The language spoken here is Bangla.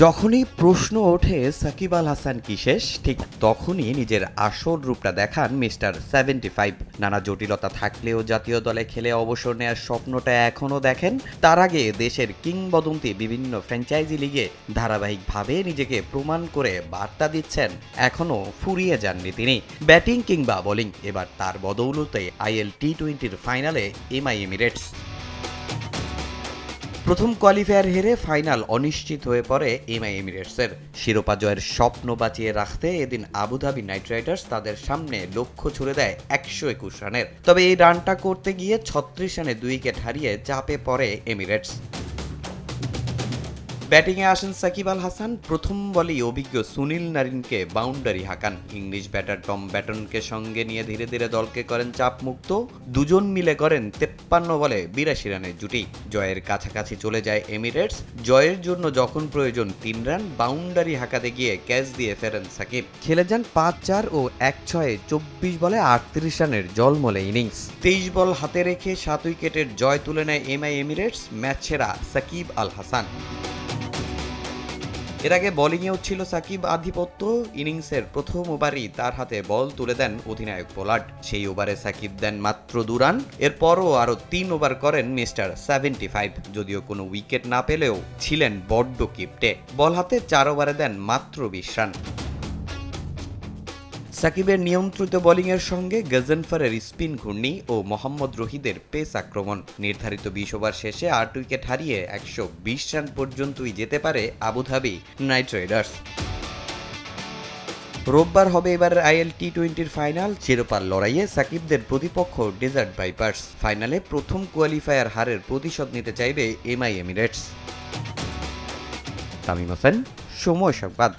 যখনই প্রশ্ন ওঠে সাকিব আল হাসান কি শেষ, ঠিক তখনই নিজের আসল রূপটা দেখান মিস্টার 75। নানা জটিলতা থাকলেও জাতীয় দলে খেলে অবসর নেওয়ার স্বপ্নটা এখনও দেখেন। তার আগে দেশের কিংবদন্তি বিভিন্ন ফ্র্যাঞ্চাইজি লিগে ধারাবাহিকভাবে নিজেকে প্রমাণ করে বার্তা দিচ্ছেন। এখনও ফুরিয়ে যাননি তিনি, ব্যাটিং কিংবা বোলিং। এবার তার বদৌলতে আইএল টি-20-র ফাইনালে এমআই এমিরেটস। প্রথম কোয়ালিফায়ার হেরে ফাইনাল অনিশ্চিত হয়ে পড়ে এমআই এমিরেটসের। শিরোপা জয়ের স্বপ্ন বাঁচিয়ে রাখতে এদিন আবুধাবি নাইট রাইডার্স তাদের সামনে লক্ষ্য ছুড়ে দেয় 121 রানের। তবে এই রানটা করতে গিয়ে 36 রানে 2 উইকেট হারিয়ে চাপে পড়ে এমিরেটস। ব্যাটিংয়ে আসেন সাকিব আল হাসান। প্রথম বলেই অভিজ্ঞ সুনীল নারিনকে বাউন্ডারি হাঁকান। ইংলিশ ব্যাটার টম ব্যাটনকে সঙ্গে নিয়ে ধীরে ধীরে দলকে করেন চাপমুক্ত। দুজন মিলে করেন 53 বলে 82 রানের জুটি। জয়ের কাছাকাছি চলে যায় এমিরেটস। জয়ের জন্য যখন প্রয়োজন 3 রান, বাউন্ডারি হাঁকাতে গিয়ে ক্যাচ দিয়ে ফেরেন সাকিব। খেলে যান 5-4 ও 1-6-এ 24 বলে 38 রানের জলমলে ইনিংস। 23 বল হাতে রেখে 7 উইকেটের জয় তুলে নেয় এমআই এমিরেটস। ম্যাচ সেরা সাকিব আল হাসান। এর আগে বোলিংয়েও ছিল সাকিব আধিপত্য। ইনিংসের প্রথম ওভারেই তার হাতে বল তুলে দেন অধিনায়ক পোলার্ড। সেই ওভারে সাকিব দেন মাত্র 2 রান। এরপরও আরও 3 ওভার করেন মিস্টার 75। যদিও কোনো উইকেট না পেলেও ছিলেন বড্ড কিপ্টে। বল হাতে 4 ওভারে দেন মাত্র 20 রান। সাকিবের নিয়ন্ত্রিত বোলিংয়ের সঙ্গে গজনফরের স্পিন ঘূর্ণি ও মোহাম্মদ রহিদের পেস আক্রমণ নির্ধারিত 20 ওভার শেষে 8 উইকেট হারিয়ে 120 রান পর্যন্তই যেতে পারে আবুধাবি নাইট রাইডার্স। রোববার হবে এবারের আইএল টি-20-র ফাইনাল। শিরোপার লড়াইয়ে সাকিবদের প্রতিপক্ষ ডেজার্ট ভাইপার্স। ফাইনালে প্রথম কোয়ালিফায়ার হারের প্রতিশোধ নিতে চাইবে এমআই এমিরেটস। তামিম হোসেন, সময় সংবাদ।